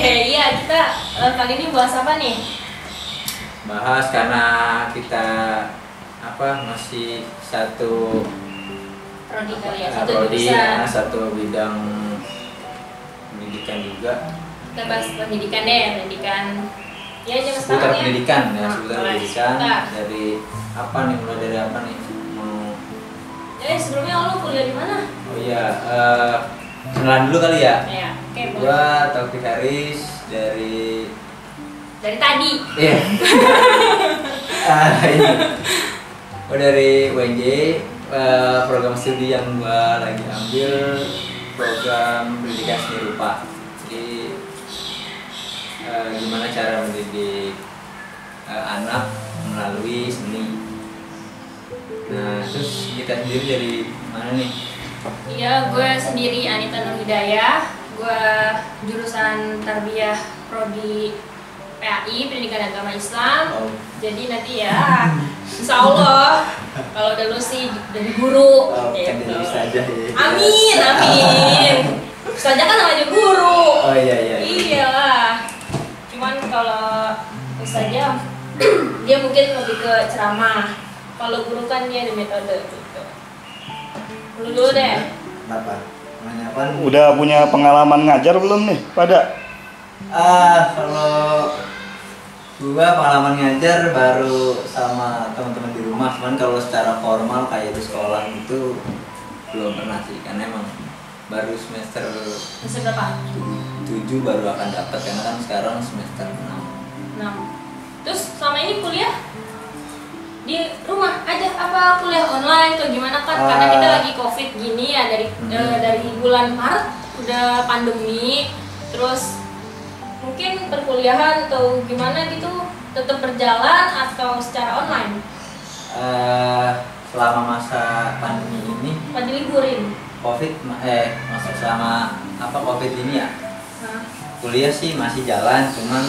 Iya, kita kali ini bahas apa nih? Bahas karena kita masih satu Prodi kali ya, satu prodi, jurusan. satu bidang pendidikan juga. Kita bahas pendidikan deh, pendidikan. Ya jam Seputar sekarang ya. pendidikan ya, Nah, seputar boleh. pendidikan. Seputar. Dari apa nih? Mulai dari apa nih? Sebelumnya lo kuliah di mana? Oh iya, kenalan dulu kali ya. Ya, oke boleh. Gua Taufik Haris dari Dari tadi. Iya. Ini. Gua dari UNJ, program studi yang gua lagi ambil program pendidikan seni rupa. Jadi gimana cara mendidik anak melalui seni. Nah, terus kita sendiri dari mana nih? Iya, gue sendiri Anita Nur Hidayah. Gue jurusan Tarbiyah Prodi PAI, Pendidikan Agama Islam. Oh. Jadi nanti ya, insya Allah kalau udah lulus sih jadi guru. Kan Gitu. jadi saja ya. Amin, amin. Ustazah kan namanya guru. Oh iya. Iyalah. Cuman kalau ustazah dia mungkin lebih ke ceramah. Kalau guru kan dia ada metode gitu. Dulu deh. Kenapa? Nanya apa? Udah punya pengalaman ngajar belum nih pada? Kalau gua pengalaman ngajar baru sama teman-teman di rumah, cuman kalau secara formal kayak di sekolah itu belum pernah sih, karena emang baru semester Semester berapa? 7 baru akan dapat, karena kan sekarang semester 6. 6. Terus selama ini kuliah di rumah aja apa kuliah online atau gimana kan? Karena kita lagi COVID gini ya dari bulan Maret udah pandemi, terus mungkin perkuliahan atau gimana gitu tetap berjalan atau secara online? Selama masa pandemi ini Pada liburin? masa selama COVID ini ya, Nah, kuliah sih masih jalan, cuman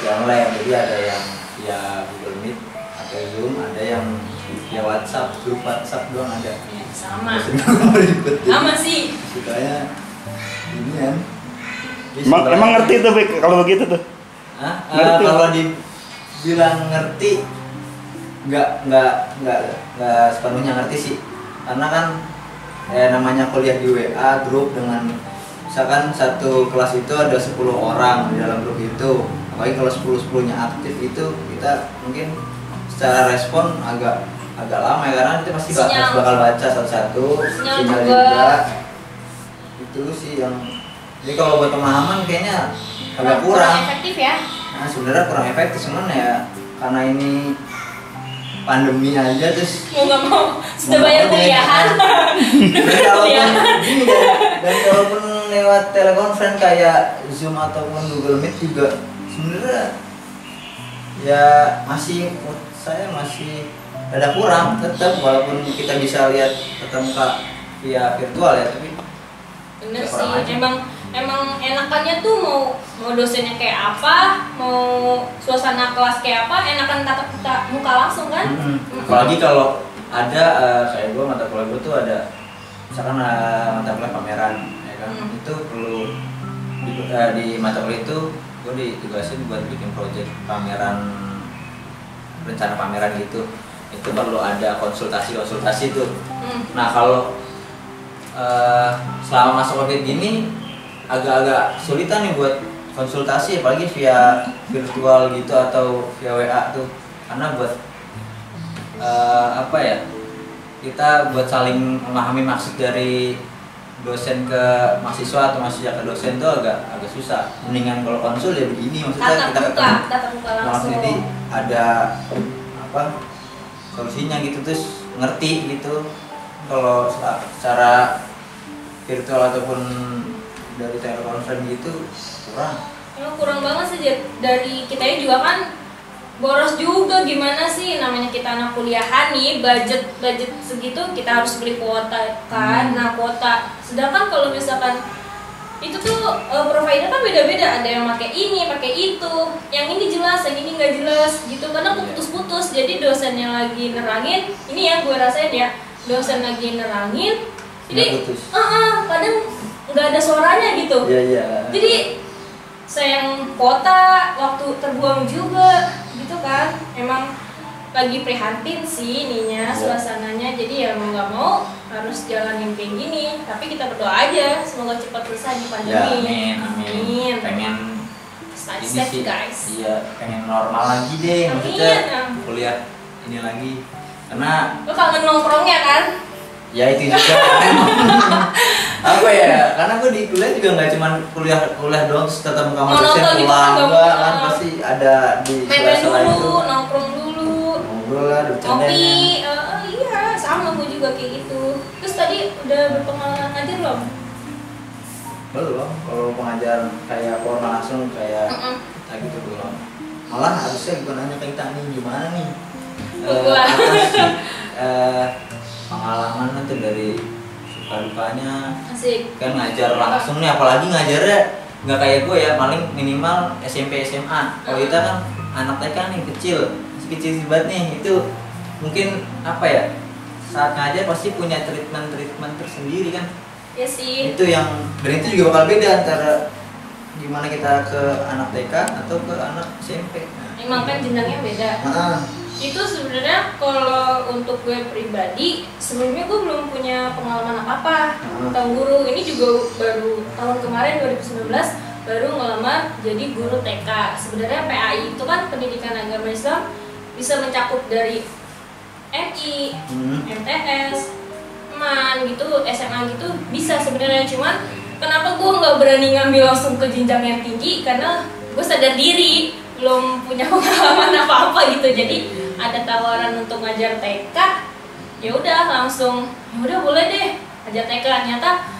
online. Jadi ada yang via Google Meet atau Zoom, ada yang via WhatsApp, grup WhatsApp doang ada. ya, sama. Ribet. Sama sih. Sukanya ini kan. Emang ngerti tuh Bek, kalau begitu tuh? Ngerti. Kalau dibilang ngerti, nggak sepenuhnya ngerti sih. Karena kan namanya kuliah di WA grup dengan misalkan satu kelas itu ada 10 orang di dalam grup itu. Apalagi kalau 10-10-nya aktif itu kita mungkin secara respon agak lama ya, karena kita pasti bakal baca satu-satu. Sinyal Sinyal juga. Itu sih yang, jadi kalau buat pemahaman kayaknya agak kurang kurang. efektif ya. Nah, sebenarnya kurang efektif, cuman ya karena ini pandemi aja, terus Mau nggak mau sudah bayar kuliahan. dan kalaupun lewat telekonferensi kayak Zoom ataupun Google Meet juga sebenarnya ya saya masih ada kurang tetap, walaupun kita bisa lihat tetap muka via virtual ya, tapi Bener ya, sih, kurang aja. emang enakannya tuh mau dosennya kayak apa, mau suasana kelas kayak apa, enakan tatap muka langsung kan? Apalagi kalau ada kayak gue, mata kuliah gue tuh ada misalkan mata kuliah pameran ya kan, itu perlu di mata kuliah itu gue ditugasin buat bikin project pameran, rencana pameran gitu. Itu perlu ada konsultasi tuh. Nah kalau selama masa COVID gini agak-agak sulitan nih buat konsultasi, apalagi via virtual gitu atau via WA tuh, karena buat kita buat saling memahami maksud dari dosen ke mahasiswa atau mahasiswa ke dosen tuh agak susah. Mendingan kalau konsul ya begini, maksudnya kita ketemu tatap muka langsung. jadi ada solusinya gitu, terus ngerti gitu. Kalau secara virtual ataupun dari telekonferensi gitu kurang. Emang kurang banget sih dari kita juga kan boros juga, gimana sih namanya kita anak kuliahan nih, budget segitu kita harus beli kuota kan. Nah kuota, sedangkan kalau misalkan itu tuh provider kan beda-beda, ada yang pakai ini pakai itu, yang ini jelas yang ini nggak jelas gitu, karena putus-putus. Jadi dosen yang lagi nerangin ini yang gue rasain ya, dosen lagi nerangin jadi kadang nggak ada suaranya gitu. Iya. Jadi sayang kuota, waktu terbuang juga gitu kan. Emang lagi prihatin sih ininya, suasananya. Jadi ya mau nggak mau harus jalanin kayak gini. Tapi kita berdoa aja semoga cepat selesai di pandemi. Ya, amin. Pengen Stay ini safe sih, guys. iya pengen normal lagi deh, maksudnya kuliah ini lagi. Karena lo kangen nongkrongnya kan? ya itu juga apa ya, karena gue di kuliah juga nggak cuman kuliah doang terus tetap kamu Monoton gitu pulang kan, enggak kan, pasti ada di main sela-sela itu dulu, nongkrong dulu, ngobrol lah, bercanda. ngopi. Iya sama gue juga kayak gitu. Terus tadi udah berpengalaman ngajar belum? Belum, kalau pengajar kayak formal langsung kayak kita gitu belum. Malah harusnya gue nanya ke kita nih gimana nih apa sih pengalaman tuh dari suka dukanya. Asik. Kan ngajar langsung nih, apalagi ngajarnya nggak kayak gue ya, paling minimal SMP SMA. Kalau kita kan anak TK nih kecil, masih kecil banget nih, itu mungkin apa ya, saat ngajar pasti punya treatment tersendiri kan. Ya sih. Itu yang, dan itu juga bakal beda antara gimana kita ke anak TK atau ke anak SMP. Emang kan jenjangnya beda. Itu sebenarnya kalau untuk gue pribadi sebelumnya gue belum punya pengalaman apa-apa tentang guru. Ini juga baru tahun kemarin 2019 baru ngelamar jadi guru TK. Sebenarnya PAI itu kan pendidikan agama Islam bisa mencakup dari MI, MTS, MAN gitu, SMA gitu bisa sebenarnya. Cuman kenapa gue nggak berani ngambil langsung ke jenjang yang tinggi, karena gue sadar diri belum punya pengalaman apa-apa gitu. Jadi ada tawaran untuk ngajar TK, ya udah langsung ya udah boleh deh ngajar TK. Ternyata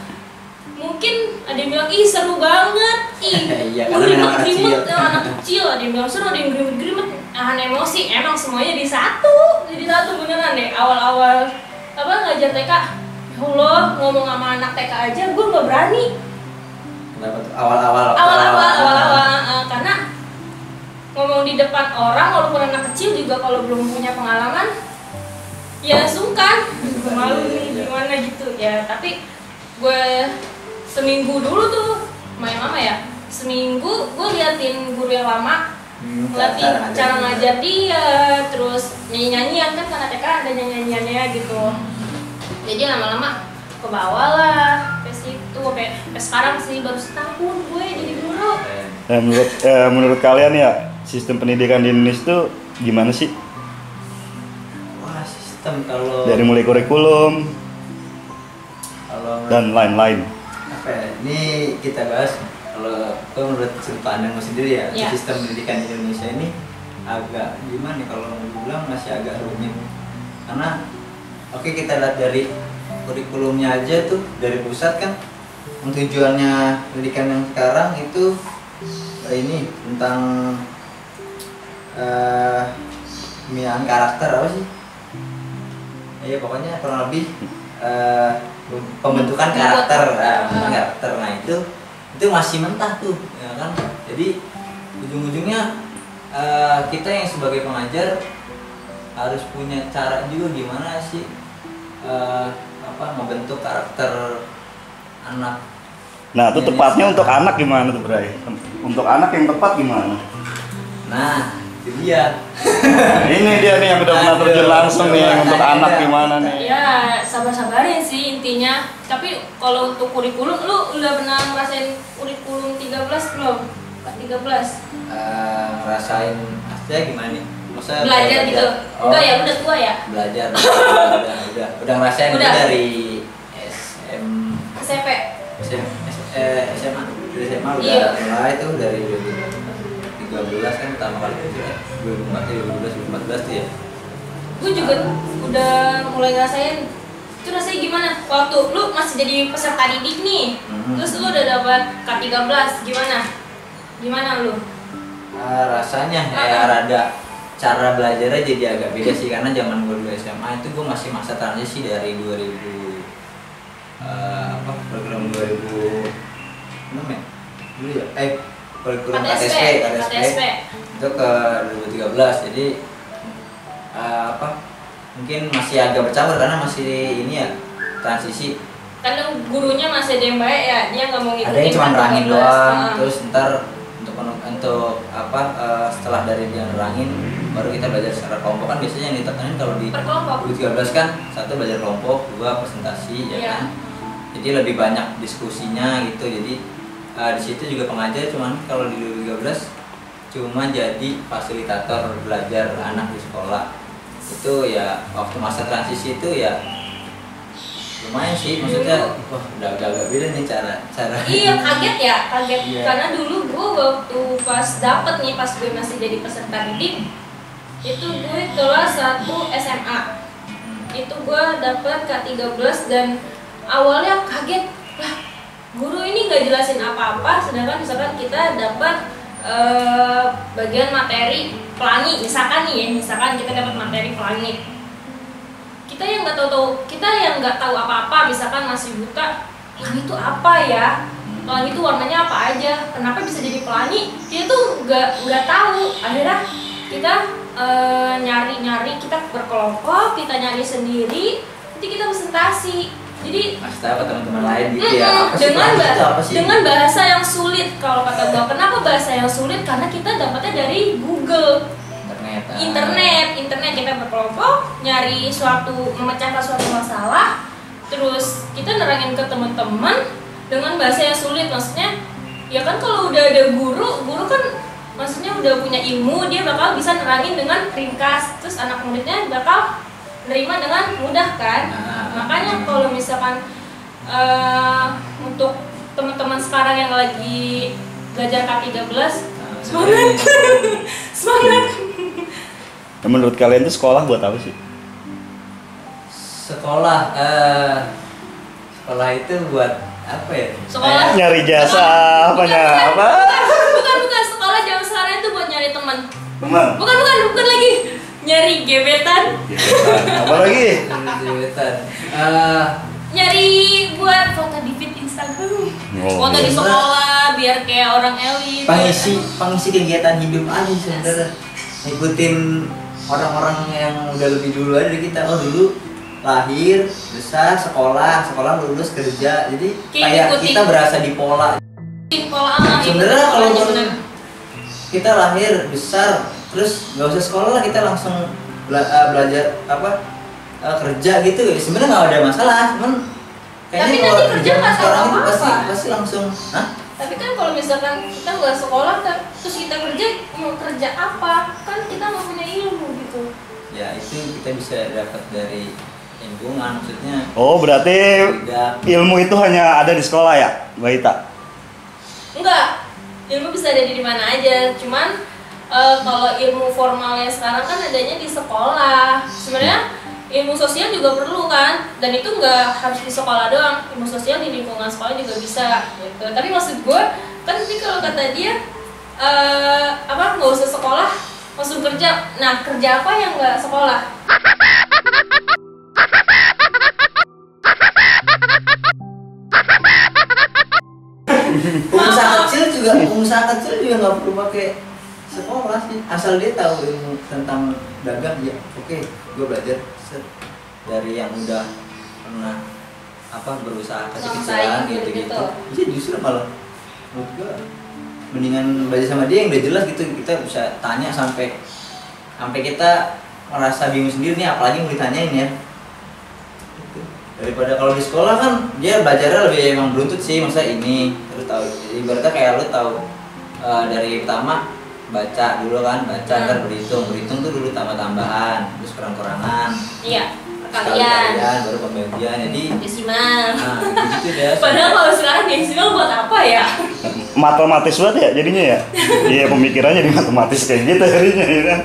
mungkin ada yang bilang ih seru banget, iya, grimut anak kecil, ada yang bilang seru, ada yang grimut emosi. Emang semuanya jadi satu beneran deh. Awal-awal apa ngajar TK, ya Allah ngomong sama anak TK aja gue nggak berani. Kenapa tuh? Awal-awal Karena ngomong di depan orang walaupun anak kecil juga kalau belum punya pengalaman ya sungkan, malu nih gimana gitu ya. Tapi gue seminggu dulu tuh main mama ya, seminggu gue liatin guru yang lama, ngeliatin cara ngajar dia, terus nyanyi-nyanyian kan karena TK ada nyanyi-nyanyiannya gitu. Jadi lama-lama ke bawah lah ke situ, sampai sekarang sih baru setahun gue jadi guru. Menurut kalian ya, sistem pendidikan di Indonesia itu gimana sih? Wah, sistem kalau dari mulai kurikulum dan lain-lain. Apa ya? Ini kita bahas kalau menurut sudut pandangmu sendiri ya, sistem pendidikan di Indonesia ini agak gimana nih, kalau mau bilang masih agak rumit. Karena oke, kita lihat dari kurikulumnya aja tuh dari pusat kan, tujuannya pendidikan yang sekarang itu ini tentang pembinaan karakter apa sih? Ya pokoknya kurang lebih pembentukan karakter, Nah itu masih mentah tuh, ya kan? Jadi ujung-ujungnya kita yang sebagai pengajar harus punya cara juga gimana sih membentuk karakter anak. Nah itu tepatnya untuk anak gimana tuh Bray? Untuk anak yang tepat gimana? Nah itu dia. Ini dia nih yang udah pernah terjun langsung nih untuk anak gimana nih? Ya sabar-sabarin sih intinya. Tapi kalau untuk kurikulum, lu udah pernah ngerasain kurikulum 13 belum? 13? Ngerasain aslinya gimana nih? Maksudnya belajar gitu? Enggak ya, udah tua ya? Belajar, udah ngerasain udah. Dari SMP? SMA udah mulai tuh dari 2013 kan pertama kali itu ya, 2014 tuh ya. Gue juga udah mulai ngerasain. Itu rasanya gimana? Waktu lu masih jadi peserta didik nih, terus lu udah dapat K13, gimana lu? Rasanya ya rada cara belajarnya jadi agak beda sih, karena zaman gue dulu SMA itu gue masih masa transisi dari 2000 2006 ya dulu ya, kurikulum KTSP itu ke 2013. Jadi mungkin masih agak bercampur karena masih ini ya transisi. Karena gurunya masih ada yang baik ya, dia nggak mau ngikutin. Ada yang cuma nerangin doang, terus ntar untuk setelah dari dia nerangin baru kita belajar secara kelompok. Kan biasanya yang ditekanin kalau di U13 kan satu belajar kelompok, dua presentasi ya kan. Jadi lebih banyak diskusinya gitu. Jadi di situ juga pengajar, cuman kalau di U13 cuma jadi fasilitator belajar anak di sekolah. Itu ya waktu masa transisi itu ya lumayan sih, maksudnya wah udah agak beda nih cara. Iya, kaget Iya. Karena dulu gue waktu pas gue masih jadi peserta didik, itu gue kelas 1 SMA. Itu gue dapet K13 dan awalnya kaget, lah guru ini nggak jelasin apa-apa, sedangkan misalkan kita dapat bagian materi pelangi, misalkan kita dapat materi pelangi, kita yang nggak tahu apa-apa, misalkan masih buta, pelangi itu apa ya, pelangi itu warnanya apa aja, kenapa bisa jadi pelangi, kita tuh nggak tahu. Akhirnya kita nyari, kita berkelompok, kita nyari sendiri, nanti kita presentasi. Jadi apa teman-teman lain gitu ya, dengan bahasa yang sulit. Kalau kata gua, kenapa bahasa yang sulit? Karena kita dapatnya dari Google, internet kita berkelompok nyari memecahkan suatu masalah, terus kita nerangin ke teman-teman dengan bahasa yang sulit. Maksudnya ya kan kalau udah ada guru kan maksudnya udah punya ilmu, dia bakal bisa nerangin dengan ringkas, terus anak muridnya bakal nerima dengan mudah kan. Makanya kalau misalkan untuk teman-teman sekarang yang lagi belajar K13, semangat. Menurut kalian tuh sekolah buat apa sih? Sekolah itu buat apa ya? Sekolah nyari jasa apa? Bukan sekolah zaman sekarang itu buat nyari teman. Bukan lagi. Nyari gebetan. Apa lagi? Gebetan. Nyari buat foto di feed Instagram. Foto di Iya. sekolah biar kayak orang elit. Pengisi kegiatan hidup aja sebenarnya. Ngikutin orang-orang yang udah lebih dulu aja dari kita. Oh dulu lahir, besar, sekolah lulus kerja. Jadi kayak kita berasa di pola. Sebenarnya kalau kita lahir besar terus nggak usah sekolah lah, kita langsung belajar kerja gitu, sebenarnya nggak ada masalah, cuman kayaknya kalau kerja sekarang itu pasti langsung. Tapi kan kalau misalkan kita nggak sekolah terus kita kerja, mau kerja apa, kan kita nggak punya ilmu gitu ya. Itu kita bisa dapat dari lingkungan, maksudnya. Oh berarti ilmu itu hanya ada di sekolah ya, Mbak Ita? Enggak, ilmu bisa ada di mana aja, cuman kalau ilmu formalnya sekarang kan adanya di sekolah. Sebenarnya ilmu sosial juga perlu kan, dan itu nggak harus di sekolah doang, ilmu sosial di lingkungan sekolah juga bisa gitu. Tapi maksud gue kan nanti kalau kata dia nggak usah sekolah, langsung kerja. Nah, kerja apa yang nggak sekolah? pengusaha kecil juga nggak perlu pakai sekolah sih, asal dia tahu ilmu tentang dagang. Ya oke, gue belajar dari yang udah pernah berusaha kecil-kecilan gitu. Jadi justru malah menurut gue mendingan belajar sama dia yang udah jelas gitu, kita bisa tanya sampai kita merasa bingung sendiri nih, apalagi mau ditanyain ya. Daripada kalau di sekolah kan dia belajarnya lebih emang beruntut sih, masa ini terus tahu. Ibaratnya kayak lu tahu dari pertama baca dulu kan, ntar berhitung tuh dulu tambah-tambahan, terus kurang-kurangan. Iya, kalian baru pembagian, jadi desimal. Nah, gitu deh. Padahal kalau sekarang desimal buat apa ya? Matematis banget ya jadinya ya. Iya, pemikirannya di matematis kayak gitu jadinya ya kan.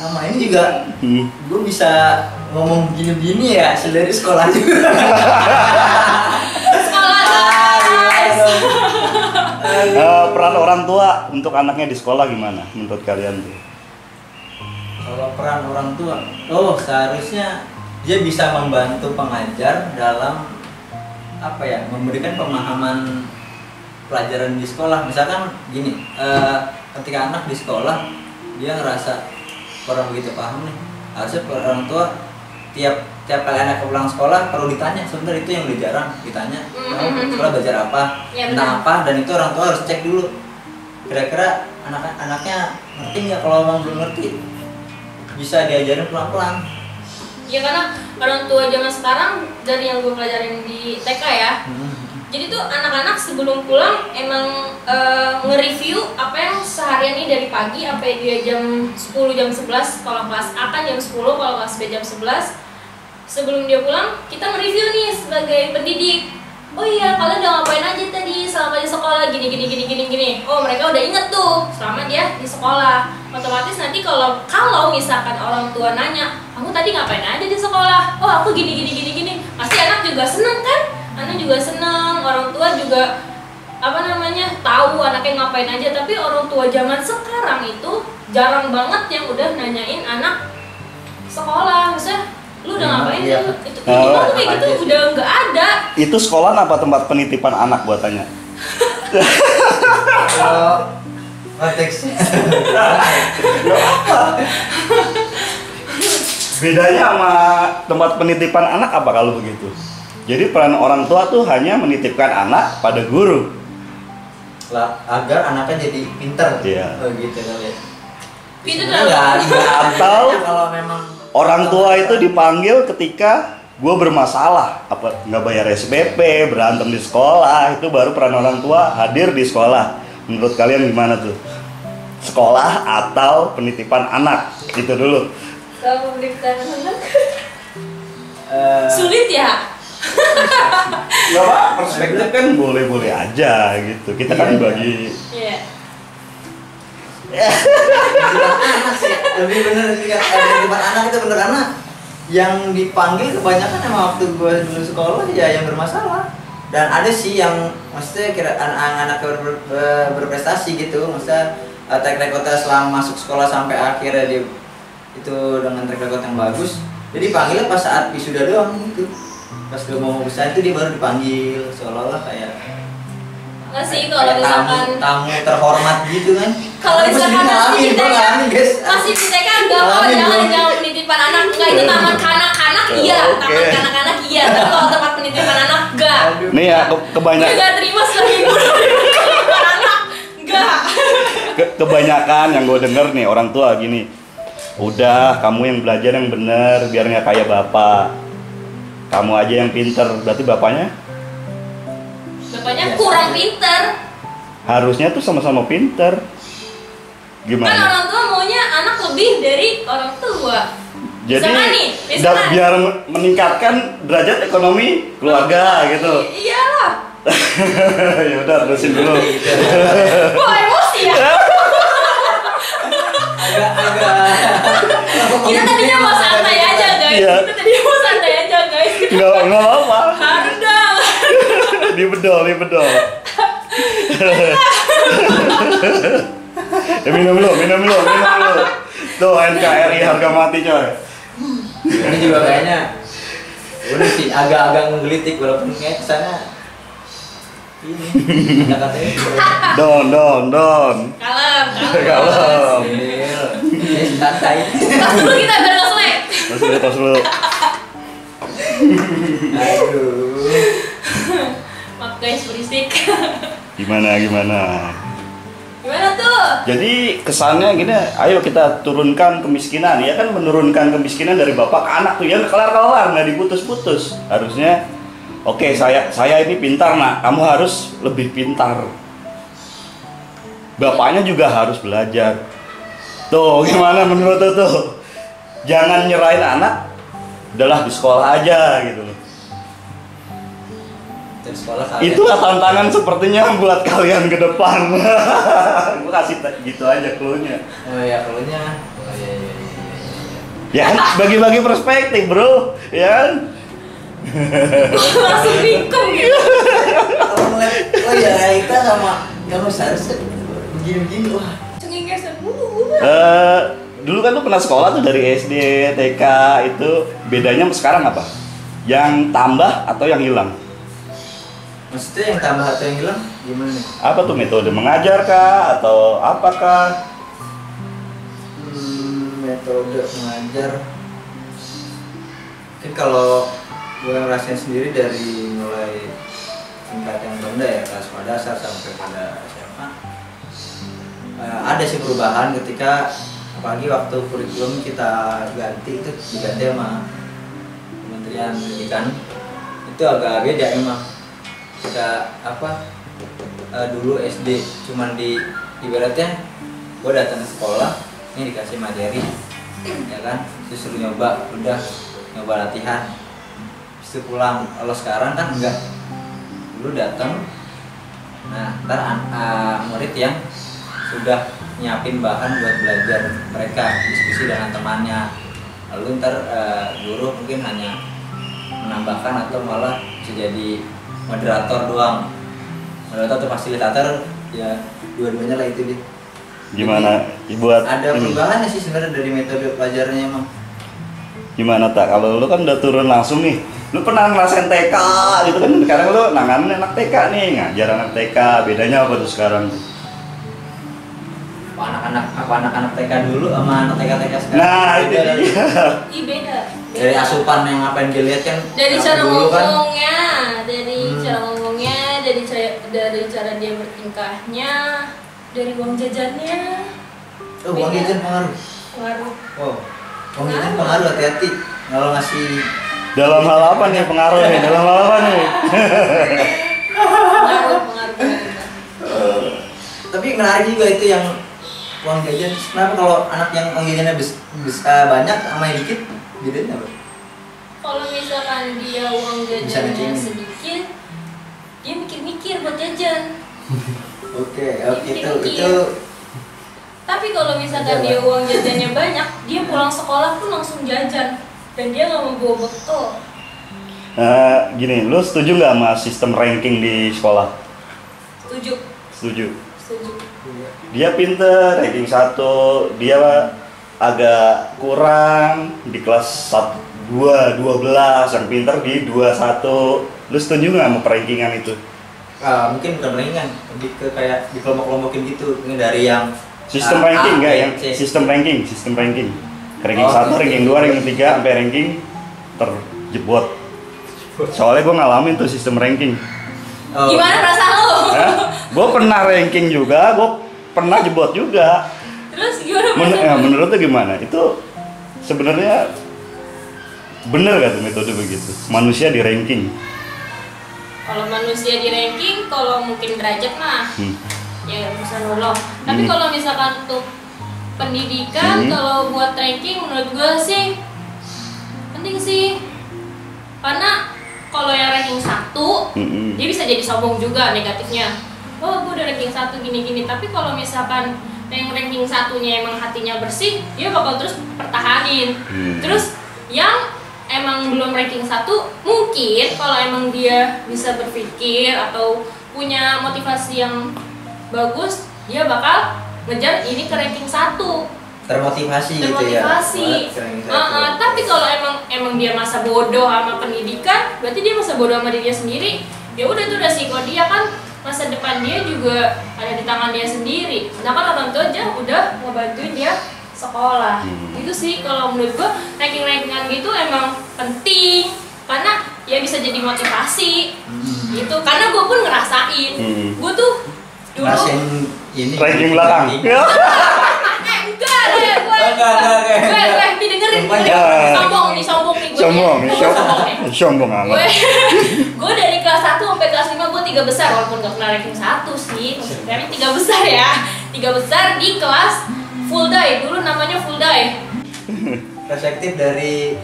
Sama ini juga gue bisa ngomong gini-gini ya, dari sekolah juga. Sekolah guys. Peran orang tua untuk anaknya di sekolah gimana menurut kalian tuh? Kalau peran orang tua, seharusnya dia bisa membantu pengajar dalam memberikan pemahaman pelajaran di sekolah. Misalkan gini, ketika anak di sekolah dia ngerasa kurang begitu paham nih, harusnya orang tua tiap kali anak pulang sekolah perlu ditanya. Sebenarnya itu yang udah jarang ditanya. Sekolah belajar apa, ya, tentang apa, dan itu orang tua harus cek dulu. kira-kira anaknya ngerti nggak? Kalau emang belum ngerti bisa diajarin pelan-pelan. Ya karena orang tua zaman sekarang dari yang gue pelajarin di TK ya, jadi tuh anak-anak sebelum pulang emang nge-review apa yang seharian ini dari pagi sampai dia jam 10 jam 11, kalau kelas A kan jam 10, kalau kelas B jam 11. Sebelum dia pulang kita nge-review nih sebagai pendidik. Oh iya, kalian udah ngapain aja tadi selama di sekolah, gini. Oh, mereka udah inget tuh selama dia di sekolah. Otomatis nanti kalau misalkan orang tua nanya, kamu tadi ngapain aja di sekolah? Oh, aku gini. Pasti anak juga seneng kan? Anak juga seneng, orang tua juga tahu anaknya ngapain aja. Tapi orang tua zaman sekarang itu jarang banget yang udah nanyain anak sekolah. Maksudnya, lu udah ngapain iya. itu kayak gitu udah nggak ada. Itu sekolah apa tempat penitipan anak buat tanya? Kalau konteksnya bedanya sama tempat penitipan anak apa kalau begitu? Jadi peran orang tua tuh hanya menitipkan anak pada guru lah, agar anaknya jadi pinter. Iya. Oh gitu kali ya. Itu Sebenarnya nggak Atau kalau memang orang tua itu dipanggil ketika gue bermasalah, apa nggak bayar SPP, berantem di sekolah, itu baru peran orang tua hadir di sekolah. Menurut kalian gimana tuh? Sekolah atau penitipan anak? Itu dulu. Kalau pendidikan anak sulit ya. Nggak apa, perspektif kan boleh-boleh aja gitu. Kita kan Iya. bagi. Iya. anak sih lebih bener sih kan, penitipan anak itu bener karena yang dipanggil kebanyakan emang waktu gue dulu sekolah ya yang bermasalah. Dan ada sih yang maksudnya kira anak-anak berprestasi gitu, maksudnya track recordnya selama masuk sekolah sampai akhirnya dia itu dengan track record yang bagus. Jadi panggilnya pas saat wisuda doang gitu. Pas udah mau besar itu dia baru dipanggil, seolah-olah kayak Nggak sih kalau misalkan tamu terhormat gitu kan. kalau misalkan masih di TK guys. masih di TK enggak kok, jangan penitipan anak enggak, itu taman kanak-kanak iya, Oke. taman kanak-kanak iya, tapi kalau tempat penitipan anak enggak. Nih ya, Gue kebanyakan enggak terima sebagai guru di penitipan anak enggak. kebanyakan yang gue denger nih orang tua gini, udah kamu yang belajar yang bener biar nggak kayak bapak, kamu aja yang pinter. Berarti bapaknya Kurang pinter. harusnya tuh sama-sama pinter. Kan Gimana? orang tua maunya anak lebih dari orang tua. Jadi Misalkan nih, misalkan. biar meningkatkan derajat ekonomi keluarga gitu. Iyalah. Ya udah terusin dulu. Wah, emosi ya. Kita tadinya mau santai aja guys. Iya. Kita tadinya mau santai aja guys. Nggak apa. Harus dong. Dibedol. Ya minum dulu. Tuh NKRI harga mati coy. Ini juga kayaknya udah sih agak-agak menggelitik walaupun kayak kesana ini kata-katanya Don. Kalem. Kalem. santai. Tas dulu kita biar nggak selek. Tos dulu. Aduh. Maaf guys, berisik. Gimana? Gimana tuh? Jadi kesannya gini, ayo kita turunkan kemiskinan. Ya kan menurunkan kemiskinan dari bapak ke anak tuh ya kelar-kelar, nggak diputus-putus. Harusnya oke, saya ini pintar nak, kamu harus lebih pintar. Bapaknya juga harus belajar. Tuh gimana menurut tuh? Jangan nyerahin anak, udahlah di sekolah aja gitu. Dari sekolah kalian. Itulah tantangan sepertinya buat kalian ke depan. Gue kasih gitu aja clue-nya. Oh ya clue-nya. Oh iya. Ya kan bagi-bagi perspektif, bro. Ya kan? Langsung ringkong gitu. Kalau ngeliat, oh ya kita sama kamu seharusnya begini wah. Cengengesan Dulu kan lu pernah sekolah tuh dari SD, TK itu bedanya sekarang apa? Yang tambah atau yang hilang? Maksudnya yang tambah atau yang hilang gimana nih? Apa tuh metode mengajar kah atau apakah? Metode mengajar. Mungkin kalau gue ngerasain sendiri dari mulai tingkat yang rendah ya kelas dasar sampai pada SMA ada sih perubahan ketika apalagi waktu kurikulum kita ganti itu diganti sama Kementerian Pendidikan, itu agak beda emang. Kita dulu SD cuman ibaratnya gue datang ke sekolah ini dikasih materi ya kan, disuruh nyoba, udah nyoba latihan habis itu pulang. Kalau sekarang kan enggak, dulu datang, nah ntar murid yang sudah nyiapin bahan buat belajar, mereka diskusi dengan temannya, lalu ntar guru mungkin hanya menambahkan atau malah bisa jadi moderator doang, moderator atau fasilitator, ya dua-duanya lah itu deh. Gimana buat ada perubahannya sih sebenarnya dari metode pelajarannya emang. Gimana tak, kalau lu kan udah turun langsung nih, lu pernah ngerasain TK gitu kan, sekarang lu nanganin anak TK nih, ngajar anak TK, bedanya apa tuh sekarang? Anak-anak TK dulu sama anak TK sekarang. Nah itu dia. Ih, beda. Dari asupan yang apa yang dilihat kan, Dari cara dulu kan, ngomongnya, dari cara dia bertingkahnya, dari uang jajannya. uang Beda. jajan pengaruh. Pengaruh. Oh, uang jajan pengaruh, hati-hati kalau ngasih. Dalam hal apa nih pengaruh nih? Dalam hal apa nih? Pengaruh. Tapi menarik juga itu yang uang jajan. Kenapa kalau anak yang uang jajannya bisa banyak sama yang dikit, bedanya apa? Kalau misalkan dia uang Bisa jajannya ngecengin. sedikit, dia mikir-mikir buat jajan. Oke, Mikir-mikir. itu Tapi kalau misalkan dia uang jajannya banyak, dia pulang sekolah pun langsung jajan dan dia nggak mau bawa bekal. Gini, lu setuju nggak sama sistem ranking di sekolah? Setuju. Setuju. Setuju. Dia pinter, ranking 1, dia agak kurang di kelas 2, 12, yang pinter di 21. Lu setuju nggak sama perankingan itu? mungkin bukan ringan, lebih ke kayak dikelompok-kelompokin gitu. Ini dari yang Sistem A, ranking A, nggak B, yang C. sistem ranking. Ranking Oh, 1, ranking 2, ranking 3, sampai ranking terjebot. Soalnya gue ngalamin tuh sistem ranking. Oh, Gimana perasaan lo? Gue pernah ranking juga, gue pernah jebot juga. Terus gimana perasaan lo? Menurut tuh gimana? Itu sebenarnya bener gak tuh metode begitu? Manusia di ranking. Kalau manusia di ranking, kalau mungkin derajat mah ya urusan lo. Tapi Hmm. kalau misalkan untuk pendidikan, kalau buat ranking menurut gue sih penting sih. Karena kalau yang ranking 1, dia bisa jadi sombong juga negatifnya. Oh, gue udah ranking 1 gini-gini. Tapi kalau misalkan yang ranking 1-nya emang hatinya bersih, dia bakal terus pertahanin. Terus yang emang belum ranking 1, mungkin kalau emang dia bisa berpikir atau punya motivasi yang bagus, dia bakal ngejar ini ke ranking 1. termotivasi gitu ya. Termotivasi. Buat ranking 1. Tapi kalau emang dia masa bodoh sama pendidikan, berarti dia masa bodoh sama dirinya sendiri. Ya udah, itu resiko dia kan, masa depan dia juga ada di tangan dia sendiri. Sedangkan orang tua aja udah ngebantuin dia sekolah. Itu sih kalau menurut gua, ranking-rankingan gitu emang penting karena ya bisa jadi motivasi. Gitu. Karena gua pun ngerasain. Gua tuh dulu Ngerasain ini Ranking belakang. enggak deh, gue Enggak. didengerin. Sumpah, Sombong nih gue. Sombong, nih. sombong amat. Gue dari kelas 1 sampai kelas 5 gue 3 besar, walaupun gak pernah ranking 1 sih, tapi 3 besar ya. 3 besar di kelas full day, dulu namanya full day. perspektif dari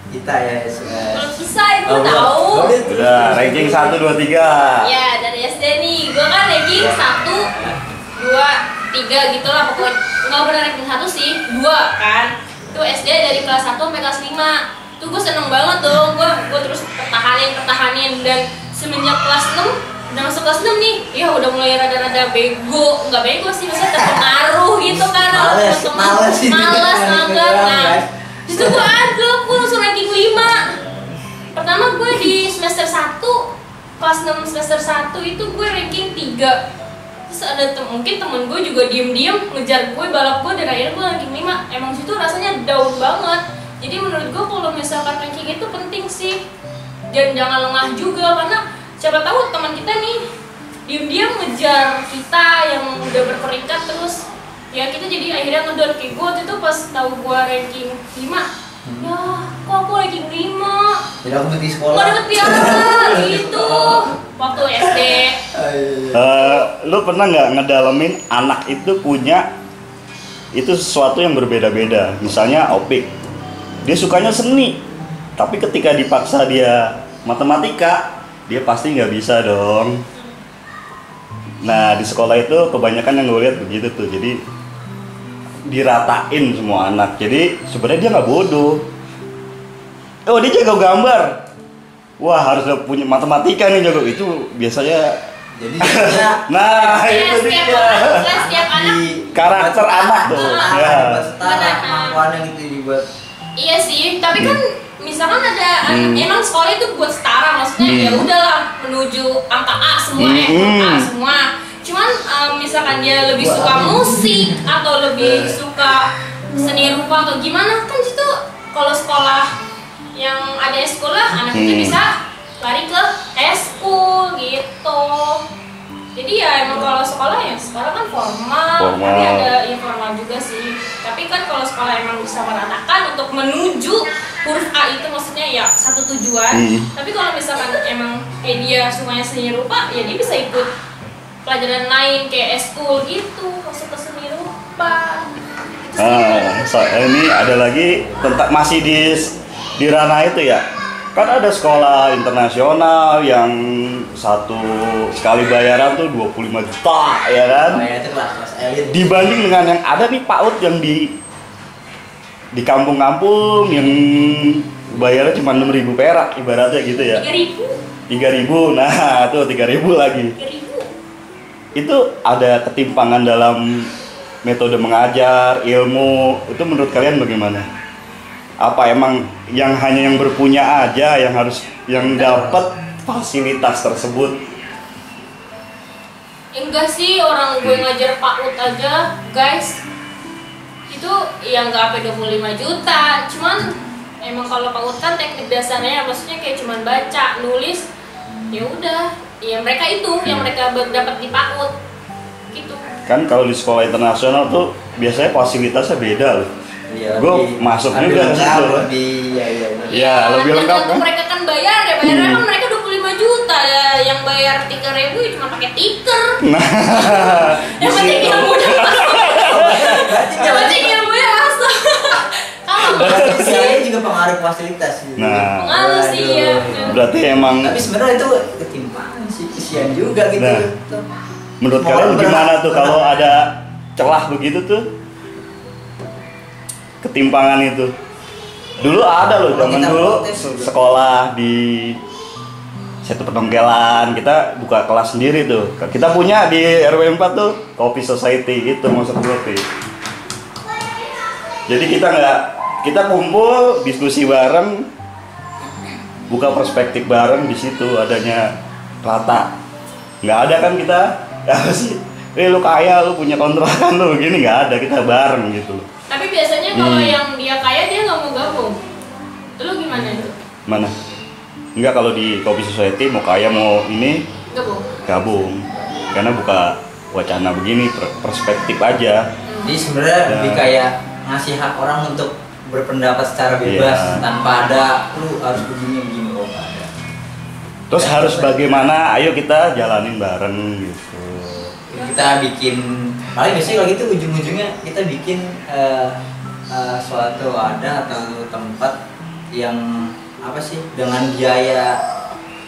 kita ya. Belum selesai, gue tahu. Udah, ranking 1, 2, 3. Ya, dari SD nih, gue kan ranking 1, 2, 3 gitu lah pokoknya. Nggak pernah ranking 1 sih, 2 kan. Itu SD dari kelas 1 sampai kelas 5. Itu gue seneng banget dong, gue terus pertahanin. Dan semenjak kelas 6, udah masuk kelas 6 nih, ya udah mulai rada-rada bego. Nggak bego sih, maksudnya terpengaruh gitu kan. Males mager. Nah, disitu gue langsung ranking 5. Pertama gue di semester 1, kelas 6 semester 1 itu gue ranking 3. Terus ada mungkin temen gue juga diem-diem ngejar gue, balap gue, dan akhirnya gue ranking 5. Emang situ rasanya down banget. Jadi menurut gue kalau misalkan ranking itu penting sih, dan jangan lengah juga, karena siapa tahu teman kita nih diem-diem ngejar kita yang udah berperingkat, terus ya kita jadi akhirnya ngedon. Kayak gue waktu itu pas tahu gue ranking 5, ya kok aku ranking 5, Tidak aku di sekolah. gak dapet piala gitu waktu SD. Lu pernah nggak ngedalamin anak itu punya itu sesuatu yang berbeda-beda? Misalnya Opik, dia sukanya seni, tapi ketika dipaksa dia matematika, dia pasti nggak bisa dong. Nah di sekolah itu kebanyakan yang gue lihat begitu tuh, jadi diratain semua anak. Jadi sebenarnya dia nggak bodoh. Oh dia jago gambar, wah harus punya matematika nih jago. Itu biasanya. Jadi sebenarnya Nah Ya, itu setiap dia. orang, setiap anak. Karakter anak tuh. Ya. Dibuat setara kemampuan yang itu dibuat. Iya sih, tapi kan misalkan ada emang sekolah itu buat setara, maksudnya ya udahlah menuju angka A semua, A semua. Cuman misalkan dia lebih suka musik atau lebih suka seni rupa atau gimana, kan itu kalau sekolah yang ada sekolah anak itu bisa lari ke eskul gitu. Jadi ya emang kalau sekolah ya sekolah kan formal, tapi ada informal juga sih. Tapi kan kalau sekolah emang bisa meratakan untuk menuju huruf A itu maksudnya ya satu tujuan. Tapi kalau misalkan emang kayak dia sukanya seni rupa, ya dia bisa ikut pelajaran lain kayak eskul gitu, masuk ke seni rupa. Gitu sih. Ini ada lagi tentang masih di ranah itu ya. Kan ada sekolah internasional yang satu sekali bayaran tuh 25 juta ya kan. Kayak itu kelas elit. Dibanding dengan yang ada nih PAUD yang di kampung-kampung yang bayarnya cuma 6.000 perak ibaratnya gitu ya. 3.000. 3.000. Nah, tuh 3.000 lagi. 3.000. Itu ada ketimpangan dalam metode mengajar, ilmu. Itu menurut kalian bagaimana? Apa emang yang hanya yang berpunya aja yang dapat fasilitas tersebut? Enggak sih, orang gue ngajar PAUD aja, guys. Itu ya nggak sampai 25 juta. Cuman emang kalau PAUD kan teknik dasarnya maksudnya kayak cuman baca, nulis. Ya udah, ya mereka itu yang mereka dapat di PAUD. Gitu. Kan kalau di sekolah internasional tuh biasanya fasilitasnya beda loh. Iya, Gue masuk juga lengkap, situ. Iya, Lebih lengkap kan? Mereka kan bayar ya, bayarnya kan mereka 25 juta ya, yang bayar 3.000 ya cuma pakai tiker. Yang penting ilmunya masuk. Yang penting ilmunya masuk. Kalau saya juga pengaruh fasilitas gitu. Nah, pengaruh sih ya. berarti emang Tapi sebenarnya itu ketimpangan sih, kesian juga gitu. Nah. menurut kalian gimana tuh kalau ada celah begitu tuh? Ketimpangan itu. Dulu ada loh, zaman dulu sekolah di satu penongkelan, kita buka kelas sendiri tuh. Kita punya di RW 4 tuh Coffee Society gitu, maksud kopi. Jadi kita kumpul, diskusi bareng, buka perspektif bareng di situ, adanya rata. Nggak ada kan kita, apa sih? Lu kaya, lu punya kontrakan lu begini, nggak ada, kita bareng gitu. Tapi biasanya kalau yang dia kaya dia nggak mau gabung. Lu gimana itu? Mana? Enggak, kalau di Coffee Society mau kaya mau ini gabung. Karena buka wacana begini perspektif aja. Jadi sebenarnya lebih kayak ngasih hak orang untuk berpendapat secara bebas tanpa ada lu harus begini kok ada. Terus harus bagaimana? Ayo kita jalanin bareng gitu. Kita bikin paling biasanya kalau gitu ujung-ujungnya kita bikin suatu wadah atau tempat yang apa sih dengan biaya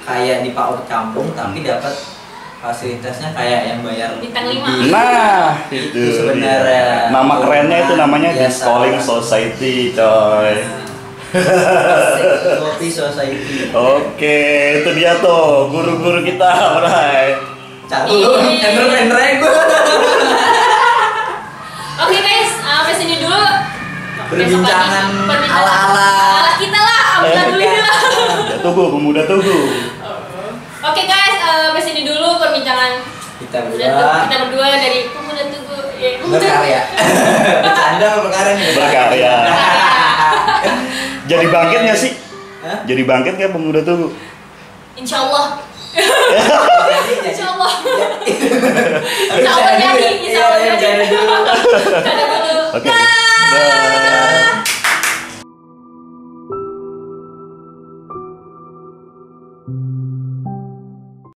kayak di PAUD kampung tapi dapat fasilitasnya kayak yang bayar bintang 5. Nah, itu sebenarnya nama kerennya itu namanya biasa Discalling Society, coy. Coffee Society. Oke, itu dia tuh guru-guru kita, Bray. Cakep, keren gue. Oke guys, sampai sini dulu. Perbincangan ala-ala ala kita lah, bukan dulu lah. Pemuda Tugu. Oke guys, sampai sini dulu perbincangan kita kita berdua dari Pemuda Tugu. Berkarya. Bercanda apa berkarya nih? Berkarya. Jadi bangkit nggak sih? Hah? Jadi bangkit nggak Pemuda Tugu? Insya Allah. Insya Allah. Insya Allah jadi, insya Allah jadi. dulu. Canda dulu. Oke. Dah.